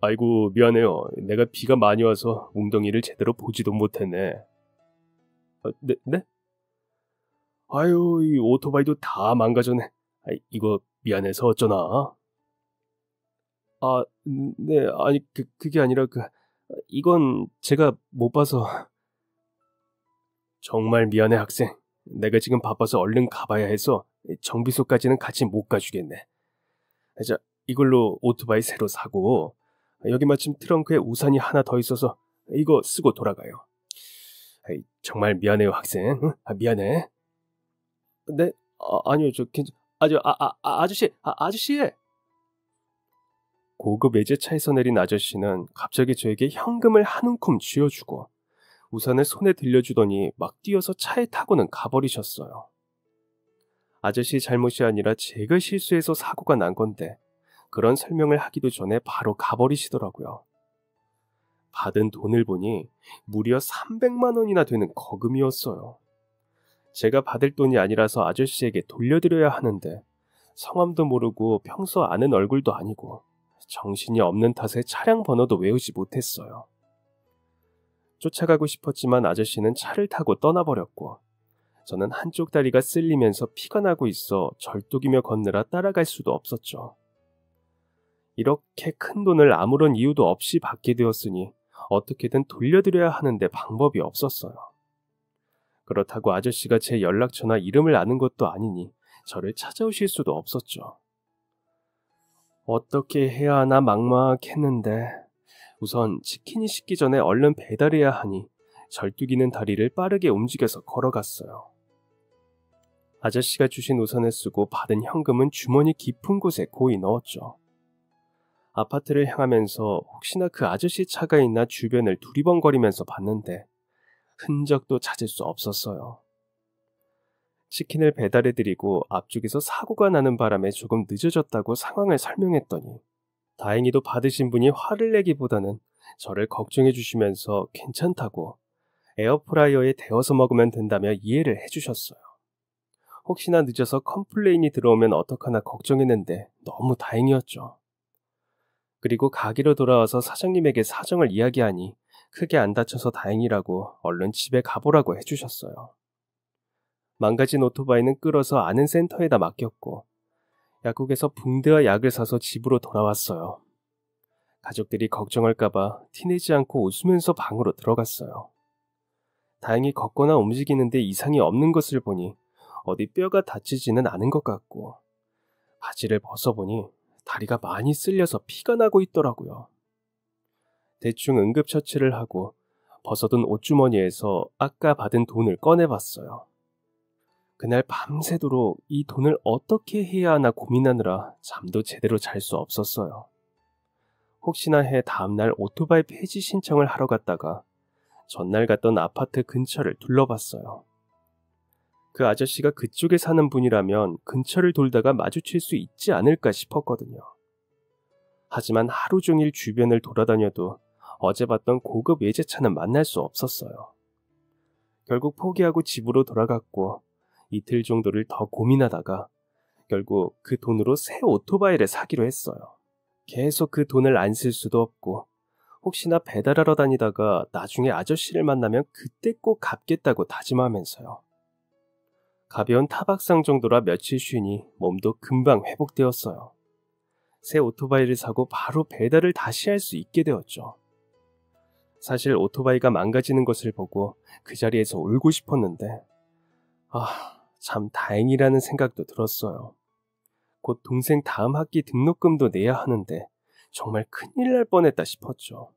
아이고, 미안해요. 내가 비가 많이 와서 웅덩이를 제대로 보지도 못했네. 네? 아유, 이 오토바이도 다 망가졌네. 이거 미안해서 어쩌나? 네, 아니, 그게 아니라, 이건 제가 못 봐서. 정말 미안해, 학생. 내가 지금 바빠서 얼른 가봐야 해서 정비소까지는 같이 못 가주겠네. 자, 이걸로 오토바이 새로 사고, 여기 마침 트렁크에 우산이 하나 더 있어서 이거 쓰고 돌아가요. 정말 미안해요, 학생. 응? 미안해. 네? 아니요, 아저씨! 고급 외제차에서 내린 아저씨는 갑자기 저에게 현금을 한 움큼 쥐어주고 우산을 손에 들려주더니 막 뛰어서 차에 타고는 가버리셨어요. 아저씨 잘못이 아니라 제가 실수해서 사고가 난 건데 그런 설명을 하기도 전에 바로 가버리시더라고요. 받은 돈을 보니 무려 300만 원이나 되는 거금이었어요. 제가 받을 돈이 아니라서 아저씨에게 돌려드려야 하는데 성함도 모르고 평소 아는 얼굴도 아니고 정신이 없는 탓에 차량 번호도 외우지 못했어요. 쫓아가고 싶었지만 아저씨는 차를 타고 떠나버렸고 저는 한쪽 다리가 쓸리면서 피가 나고 있어 절뚝이며 걷느라 따라갈 수도 없었죠. 이렇게 큰 돈을 아무런 이유도 없이 받게 되었으니 어떻게든 돌려드려야 하는데 방법이 없었어요. 그렇다고 아저씨가 제 연락처나 이름을 아는 것도 아니니 저를 찾아오실 수도 없었죠. 어떻게 해야 하나 막막했는데 우선 치킨이 식기 전에 얼른 배달해야 하니 절뚝이는 다리를 빠르게 움직여서 걸어갔어요. 아저씨가 주신 우산을 쓰고 받은 현금은 주머니 깊은 곳에 고이 넣었죠. 아파트를 향하면서 혹시나 그 아저씨 차가 있나 주변을 두리번거리면서 봤는데 흔적도 찾을 수 없었어요. 치킨을 배달해드리고 앞쪽에서 사고가 나는 바람에 조금 늦어졌다고 상황을 설명했더니 다행히도 받으신 분이 화를 내기보다는 저를 걱정해 주시면서 괜찮다고 에어프라이어에 데워서 먹으면 된다며 이해를 해주셨어요. 혹시나 늦어서 컴플레인이 들어오면 어떡하나 걱정했는데 너무 다행이었죠. 그리고 가게로 돌아와서 사장님에게 사정을 이야기하니 크게 안 다쳐서 다행이라고 얼른 집에 가보라고 해주셨어요. 망가진 오토바이는 끌어서 아는 센터에다 맡겼고 약국에서 붕대와 약을 사서 집으로 돌아왔어요. 가족들이 걱정할까봐 티내지 않고 웃으면서 방으로 들어갔어요. 다행히 걷거나 움직이는데 이상이 없는 것을 보니 어디 뼈가 다치지는 않은 것 같고 바지를 벗어보니 다리가 많이 쓸려서 피가 나고 있더라고요. 대충 응급처치를 하고 벗어둔 옷주머니에서 아까 받은 돈을 꺼내봤어요. 그날 밤새도록 이 돈을 어떻게 해야 하나 고민하느라 잠도 제대로 잘 수 없었어요. 혹시나 해 다음날 오토바이 폐지 신청을 하러 갔다가 전날 갔던 아파트 근처를 둘러봤어요. 그 아저씨가 그쪽에 사는 분이라면 근처를 돌다가 마주칠 수 있지 않을까 싶었거든요. 하지만 하루 종일 주변을 돌아다녀도 어제 봤던 고급 외제차는 만날 수 없었어요. 결국 포기하고 집으로 돌아갔고 이틀 정도를 더 고민하다가 결국 그 돈으로 새 오토바이를 사기로 했어요. 계속 그 돈을 안 쓸 수도 없고 혹시나 배달하러 다니다가 나중에 아저씨를 만나면 그때 꼭 갚겠다고 다짐하면서요. 가벼운 타박상 정도라 며칠 쉬니 몸도 금방 회복되었어요. 새 오토바이를 사고 바로 배달을 다시 할 수 있게 되었죠. 사실 오토바이가 망가지는 것을 보고 그 자리에서 울고 싶었는데 참 다행이라는 생각도 들었어요. 곧 동생 다음 학기 등록금도 내야 하는데 정말 큰일 날 뻔했다 싶었죠.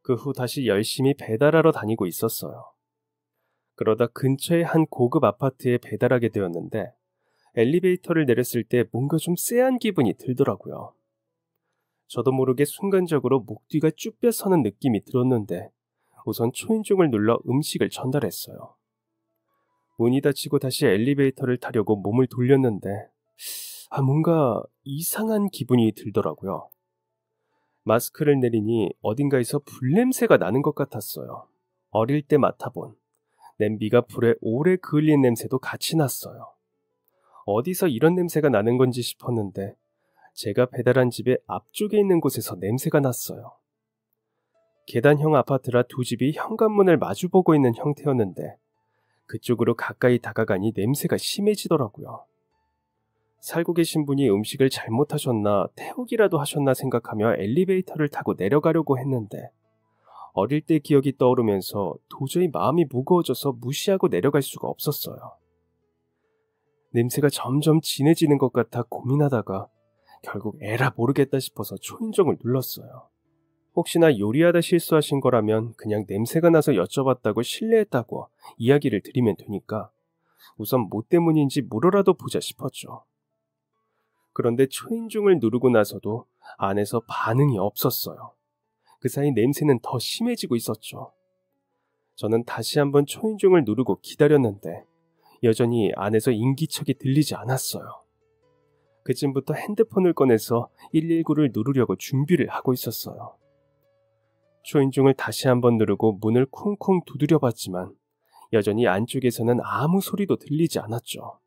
그 후 다시 열심히 배달하러 다니고 있었어요. 그러다 근처의 한 고급 아파트에 배달하게 되었는데 엘리베이터를 내렸을 때 뭔가 좀 쎄한 기분이 들더라고요. 저도 모르게 순간적으로 목 뒤가 쭈뼛 서는 느낌이 들었는데 우선 초인종을 눌러 음식을 전달했어요. 문이 닫히고 다시 엘리베이터를 타려고 몸을 돌렸는데 뭔가 이상한 기분이 들더라고요. 마스크를 내리니 어딘가에서 불냄새가 나는 것 같았어요. 어릴 때 맡아본 냄비가 불에 오래 그을린 냄새도 같이 났어요. 어디서 이런 냄새가 나는 건지 싶었는데 제가 배달한 집의 앞쪽에 있는 곳에서 냄새가 났어요. 계단형 아파트라 두 집이 현관문을 마주보고 있는 형태였는데 그쪽으로 가까이 다가가니 냄새가 심해지더라고요. 살고 계신 분이 음식을 잘못하셨나 태우기라도 하셨나 생각하며 엘리베이터를 타고 내려가려고 했는데 어릴 때 기억이 떠오르면서 도저히 마음이 무거워져서 무시하고 내려갈 수가 없었어요. 냄새가 점점 진해지는 것 같아 고민하다가 결국 에라 모르겠다 싶어서 초인종을 눌렀어요. 혹시나 요리하다 실수하신 거라면 그냥 냄새가 나서 여쭤봤다고 실례했다고 이야기를 드리면 되니까 우선 뭐 때문인지 물어라도 보자 싶었죠. 그런데 초인종을 누르고 나서도 안에서 반응이 없었어요. 그 사이 냄새는 더 심해지고 있었죠. 저는 다시 한번 초인종을 누르고 기다렸는데 여전히 안에서 인기척이 들리지 않았어요. 그쯤부터 핸드폰을 꺼내서 119를 누르려고 준비를 하고 있었어요. 초인종을 다시 한번 누르고 문을 쿵쿵 두드려 봤지만 여전히 안쪽에서는 아무 소리도 들리지 않았죠.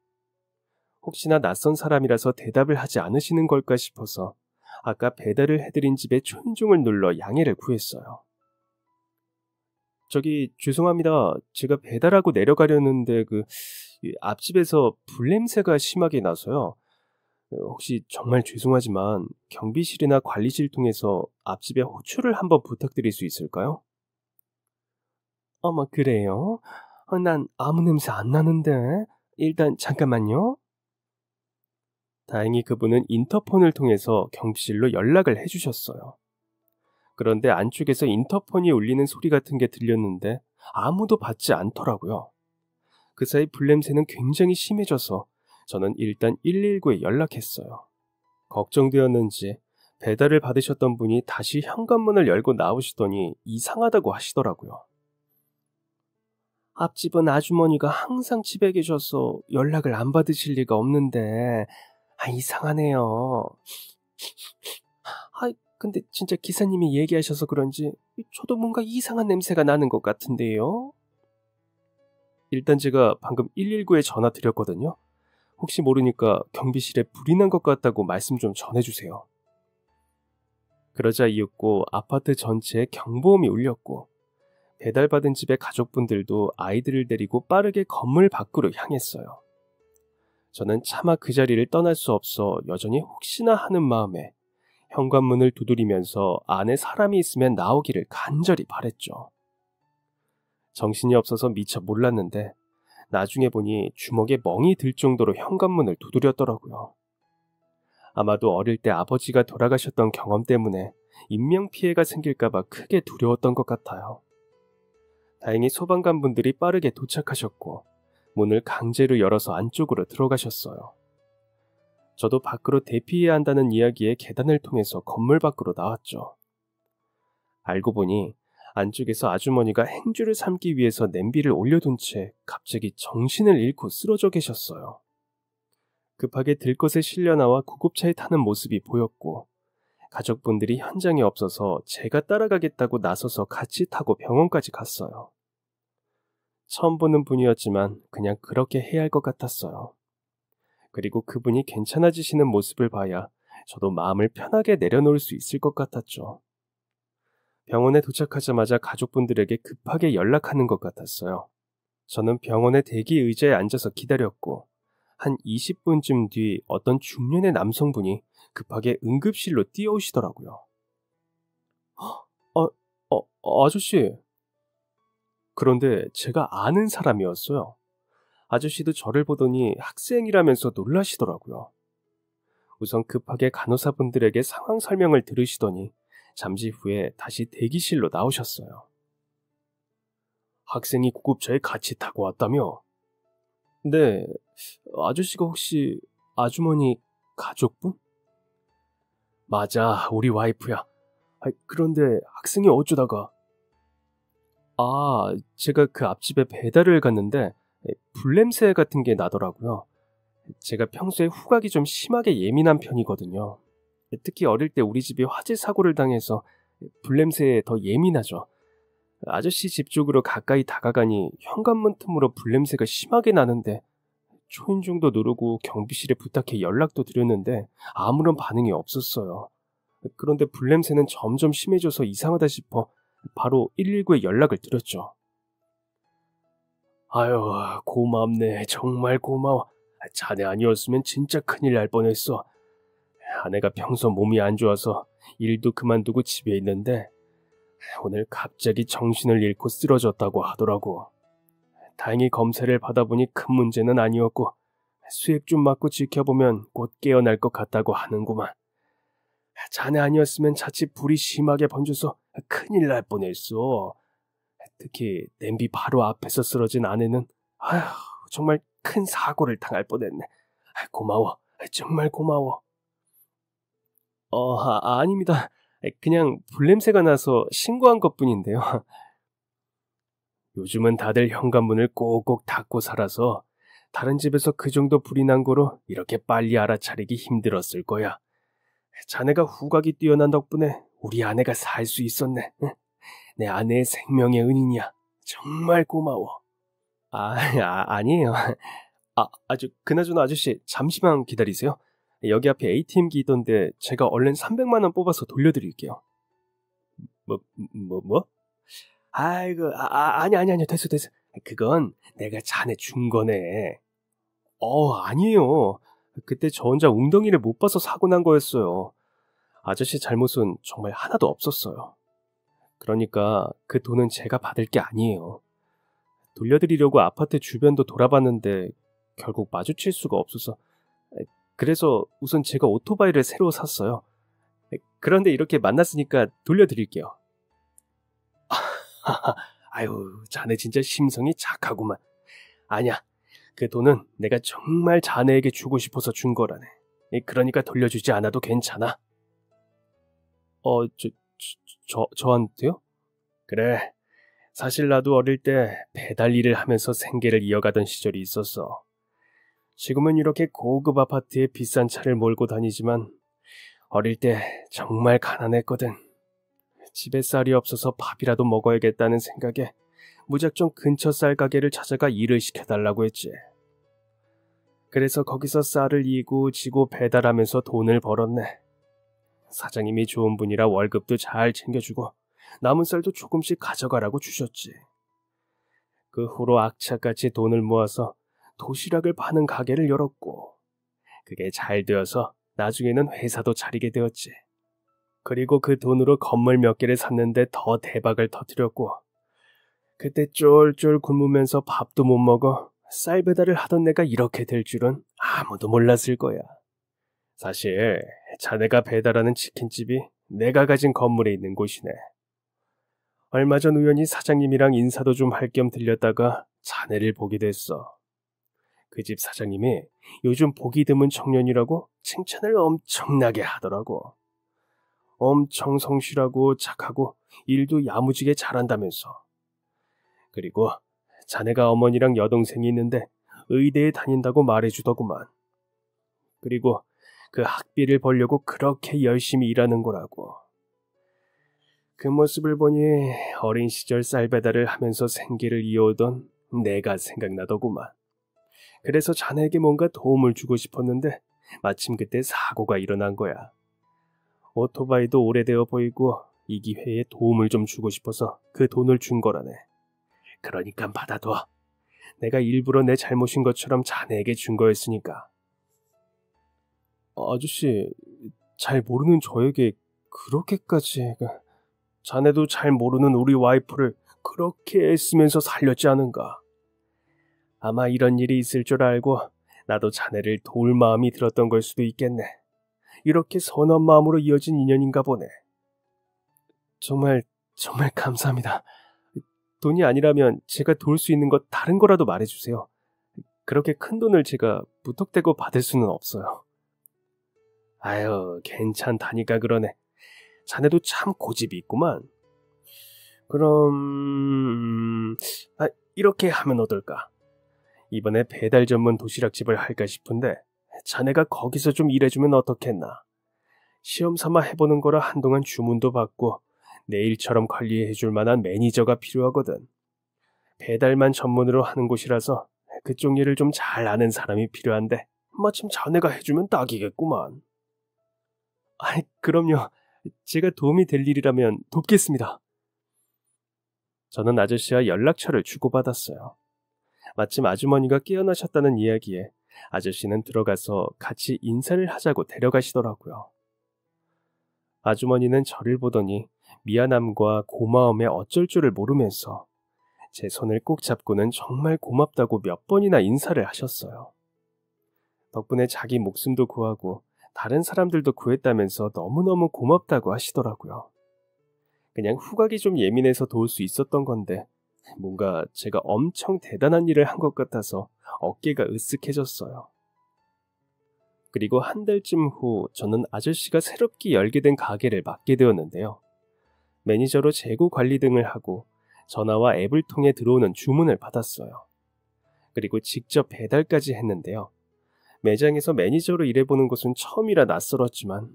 혹시나 낯선 사람이라서 대답을 하지 않으시는 걸까 싶어서 아까 배달을 해드린 집에 초인종을 눌러 양해를 구했어요. 저기 죄송합니다. 제가 배달하고 내려가려는데 앞집에서 불냄새가 심하게 나서요. 혹시 정말 죄송하지만 경비실이나 관리실 통해서 앞집에 호출을 한번 부탁드릴 수 있을까요? 어머 그래요? 난 아무 냄새 안 나는데. 일단 잠깐만요. 다행히 그분은 인터폰을 통해서 경비실로 연락을 해주셨어요. 그런데 안쪽에서 인터폰이 울리는 소리 같은 게 들렸는데 아무도 받지 않더라고요. 그 사이 불냄새는 굉장히 심해져서 저는 일단 119에 연락했어요. 걱정되었는지 배달을 받으셨던 분이 다시 현관문을 열고 나오시더니 이상하다고 하시더라고요. 앞집은 아주머니가 항상 집에 계셔서 연락을 안 받으실 리가 없는데 이상하네요. 근데 진짜 기사님이 얘기하셔서 그런지 저도 뭔가 이상한 냄새가 나는 것 같은데요. 일단 제가 방금 119에 전화 드렸거든요. 혹시 모르니까 경비실에 불이 난 것 같다고 말씀 좀 전해주세요. 그러자 이윽고 아파트 전체에 경보음이 울렸고 배달받은 집의 가족분들도 아이들을 데리고 빠르게 건물 밖으로 향했어요. 저는 차마 그 자리를 떠날 수 없어 여전히 혹시나 하는 마음에 현관문을 두드리면서 안에 사람이 있으면 나오기를 간절히 바랬죠. 정신이 없어서 미처 몰랐는데 나중에 보니 주먹에 멍이 들 정도로 현관문을 두드렸더라고요. 아마도 어릴 때 아버지가 돌아가셨던 경험 때문에 인명피해가 생길까봐 크게 두려웠던 것 같아요. 다행히 소방관 분들이 빠르게 도착하셨고 문을 강제로 열어서 안쪽으로 들어가셨어요. 저도 밖으로 대피해야 한다는 이야기에 계단을 통해서 건물 밖으로 나왔죠. 알고 보니 안쪽에서 아주머니가 행주를 삶기 위해서 냄비를 올려둔 채 갑자기 정신을 잃고 쓰러져 계셨어요. 급하게 들것에 실려 나와 구급차에 타는 모습이 보였고 가족분들이 현장에 없어서 제가 따라가겠다고 나서서 같이 타고 병원까지 갔어요. 처음 보는 분이었지만 그냥 그렇게 해야 할 것 같았어요. 그리고 그분이 괜찮아지시는 모습을 봐야 저도 마음을 편하게 내려놓을 수 있을 것 같았죠. 병원에 도착하자마자 가족분들에게 급하게 연락하는 것 같았어요. 저는 병원의 대기 의자에 앉아서 기다렸고 한 20분쯤 뒤 어떤 중년의 남성분이 급하게 응급실로 뛰어오시더라고요. 아저씨. 그런데 제가 아는 사람이었어요. 아저씨도 저를 보더니 학생이라면서 놀라시더라고요. 우선 급하게 간호사분들에게 상황 설명을 들으시더니 잠시 후에 다시 대기실로 나오셨어요. 학생이 구급차에 같이 타고 왔다며? 네, 아저씨가 혹시 아주머니 가족분? 맞아, 우리 와이프야. 그런데 학생이 어쩌다가? 제가 그 앞집에 배달을 갔는데 불냄새 같은 게 나더라고요. 제가 평소에 후각이 좀 심하게 예민한 편이거든요. 특히 어릴 때 우리 집이 화재 사고를 당해서 불냄새에 더 예민하죠. 아저씨 집 쪽으로 가까이 다가가니 현관문 틈으로 불냄새가 심하게 나는데 초인종도 누르고 경비실에 부탁해 연락도 드렸는데 아무런 반응이 없었어요. 그런데 불냄새는 점점 심해져서 이상하다 싶어 바로 119에 연락을 드렸죠. 아유, 고맙네. 정말 고마워. 자네 아니었으면 진짜 큰일 날 뻔했어. 아내가 평소 몸이 안 좋아서 일도 그만두고 집에 있는데 오늘 갑자기 정신을 잃고 쓰러졌다고 하더라고. 다행히 검사를 받아보니 큰 문제는 아니었고 수액 좀 맞고 지켜보면 곧 깨어날 것 같다고 하는구만. 자네 아니었으면 자칫 불이 심하게 번져서 큰일 날 뻔했어. 특히 냄비 바로 앞에서 쓰러진 아내는 아휴, 정말 큰 사고를 당할 뻔했네. 고마워. 정말 고마워. 아닙니다. 그냥 불냄새가 나서 신고한 것뿐인데요. 요즘은 다들 현관문을 꼭꼭 닫고 살아서 다른 집에서 그 정도 불이 난 거로 이렇게 빨리 알아차리기 힘들었을 거야. 자네가 후각이 뛰어난 덕분에 우리 아내가 살 수 있었네. 내 아내의 생명의 은인이야. 정말 고마워. 아니에요. 그나저나 아저씨, 잠시만 기다리세요. 여기 앞에 ATM기 있던데 제가 얼른 300만 원 뽑아서 돌려드릴게요. 뭐? 아이고, 아니, 됐어. 그건 내가 자네 준 거네. 아니에요. 그때 저 혼자 웅덩이를 못 봐서 사고 난 거였어요. 아저씨 잘못은 정말 하나도 없었어요. 그러니까 그 돈은 제가 받을 게 아니에요. 돌려드리려고 아파트 주변도 돌아봤는데 결국 마주칠 수가 없어서 그래서 우선 제가 오토바이를 새로 샀어요. 그런데 이렇게 만났으니까 돌려드릴게요. 아유, 자네 진짜 심성이 착하구만. 아니야, 그 돈은 내가 정말 자네에게 주고 싶어서 준 거라네. 그러니까 돌려주지 않아도 괜찮아. 저한테요? 그래. 사실 나도 어릴 때 배달 일을 하면서 생계를 이어가던 시절이 있었어. 지금은 이렇게 고급 아파트에 비싼 차를 몰고 다니지만 어릴 때 정말 가난했거든. 집에 쌀이 없어서 밥이라도 먹어야겠다는 생각에 무작정 근처 쌀 가게를 찾아가 일을 시켜달라고 했지. 그래서 거기서 쌀을 이고 지고 배달하면서 돈을 벌었네. 사장님이 좋은 분이라 월급도 잘 챙겨주고 남은 쌀도 조금씩 가져가라고 주셨지. 그 후로 악착같이 돈을 모아서 도시락을 파는 가게를 열었고 그게 잘 되어서 나중에는 회사도 차리게 되었지. 그리고 그 돈으로 건물 몇 개를 샀는데 더 대박을 터뜨렸고 그때 쫄쫄 굶으면서 밥도 못 먹어 쌀 배달을 하던 내가 이렇게 될 줄은 아무도 몰랐을 거야. 사실 자네가 배달하는 치킨집이 내가 가진 건물에 있는 곳이네. 얼마 전 우연히 사장님이랑 인사도 좀 할 겸 들렸다가 자네를 보게 됐어. 그 집 사장님이 요즘 보기 드문 청년이라고 칭찬을 엄청나게 하더라고. 엄청 성실하고 착하고 일도 야무지게 잘한다면서. 그리고 자네가 어머니랑 여동생이 있는데 의대에 다닌다고 말해주더구만. 그리고 그 학비를 벌려고 그렇게 열심히 일하는 거라고. 그 모습을 보니 어린 시절 쌀 배달을 하면서 생계를 이어오던 내가 생각나더구만. 그래서 자네에게 뭔가 도움을 주고 싶었는데 마침 그때 사고가 일어난 거야. 오토바이도 오래되어 보이고 이 기회에 도움을 좀 주고 싶어서 그 돈을 준 거라네. 그러니까 받아둬. 내가 일부러 내 잘못인 것처럼 자네에게 준 거였으니까. 아저씨, 잘 모르는 저에게 그렇게까지... 자네도 잘 모르는 우리 와이프를 그렇게 애쓰면서 살렸지 않은가. 아마 이런 일이 있을 줄 알고 나도 자네를 도울 마음이 들었던 걸 수도 있겠네. 이렇게 선한 마음으로 이어진 인연인가 보네. 정말 감사합니다. 돈이 아니라면 제가 도울 수 있는 것 다른 거라도 말해주세요. 그렇게 큰 돈을 제가 무턱대고 받을 수는 없어요. 아유, 괜찮다니까 그러네. 자네도 참 고집이 있구만. 그럼... 이렇게 하면 어떨까? 이번에 배달 전문 도시락집을 할까 싶은데 자네가 거기서 좀 일해주면 어떻겠나? 시험 삼아 해보는 거라 한동안 주문도 받고 내 일처럼 관리해줄 만한 매니저가 필요하거든. 배달만 전문으로 하는 곳이라서 그쪽 일을 좀 잘 아는 사람이 필요한데 마침 자네가 해주면 딱이겠구만. 그럼요. 제가 도움이 될 일이라면 돕겠습니다. 저는 아저씨와 연락처를 주고받았어요. 마침 아주머니가 깨어나셨다는 이야기에 아저씨는 들어가서 같이 인사를 하자고 데려가시더라고요. 아주머니는 저를 보더니 미안함과 고마움에 어쩔 줄을 모르면서 제 손을 꼭 잡고는 정말 고맙다고 몇 번이나 인사를 하셨어요. 덕분에 자기 목숨도 구하고 다른 사람들도 구했다면서 너무너무 고맙다고 하시더라고요. 그냥 후각이 좀 예민해서 도울 수 있었던 건데 뭔가 제가 엄청 대단한 일을 한 것 같아서 어깨가 으쓱해졌어요. 그리고 한 달쯤 후 저는 아저씨가 새롭게 열게 된 가게를 맡게 되었는데요. 매니저로 재고 관리 등을 하고 전화와 앱을 통해 들어오는 주문을 받았어요. 그리고 직접 배달까지 했는데요. 매장에서 매니저로 일해보는 것은 처음이라 낯설었지만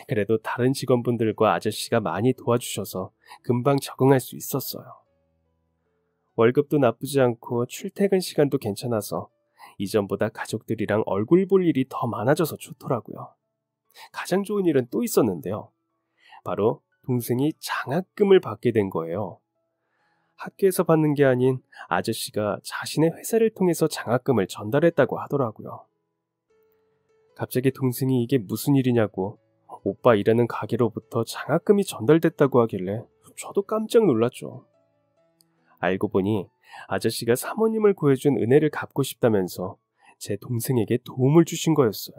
그래도 다른 직원분들과 아저씨가 많이 도와주셔서 금방 적응할 수 있었어요. 월급도 나쁘지 않고 출퇴근 시간도 괜찮아서 이전보다 가족들이랑 얼굴 볼 일이 더 많아져서 좋더라고요. 가장 좋은 일은 또 있었는데요. 바로 동생이 장학금을 받게 된 거예요. 학교에서 받는 게 아닌 아저씨가 자신의 회사를 통해서 장학금을 전달했다고 하더라고요. 갑자기 동생이 이게 무슨 일이냐고 오빠 일하는 가게로부터 장학금이 전달됐다고 하길래 저도 깜짝 놀랐죠. 알고 보니 아저씨가 사모님을 구해준 은혜를 갚고 싶다면서 제 동생에게 도움을 주신 거였어요.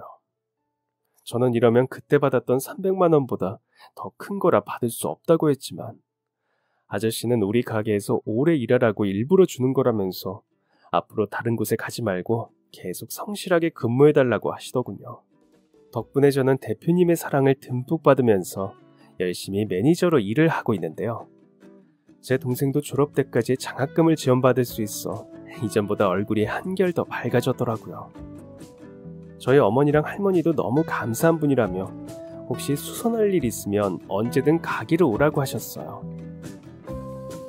저는 이러면 그때 받았던 300만 원보다 더 큰 거라 받을 수 없다고 했지만 아저씨는 우리 가게에서 오래 일하라고 일부러 주는 거라면서 앞으로 다른 곳에 가지 말고 계속 성실하게 근무해달라고 하시더군요. 덕분에 저는 대표님의 사랑을 듬뿍 받으면서 열심히 매니저로 일을 하고 있는데요. 제 동생도 졸업 때까지 장학금을 지원받을 수 있어 이전보다 얼굴이 한결 더 밝아졌더라고요. 저희 어머니랑 할머니도 너무 감사한 분이라며 혹시 수선할 일 있으면 언제든 가게로 오라고 하셨어요.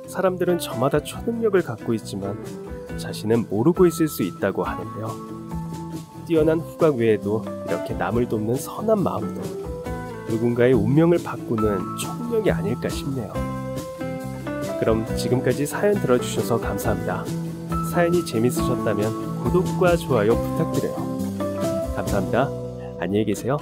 사람들은 저마다 초능력을 갖고 있지만 자신은 모르고 있을 수 있다고 하는데요. 뛰어난 후각 외에도 이렇게 남을 돕는 선한 마음도 누군가의 운명을 바꾸는 초능력이 아닐까 싶네요. 그럼 지금까지 사연 들어주셔서 감사합니다. 사연이 재밌으셨다면 구독과 좋아요 부탁드려요. 감사합니다. 안녕히 계세요.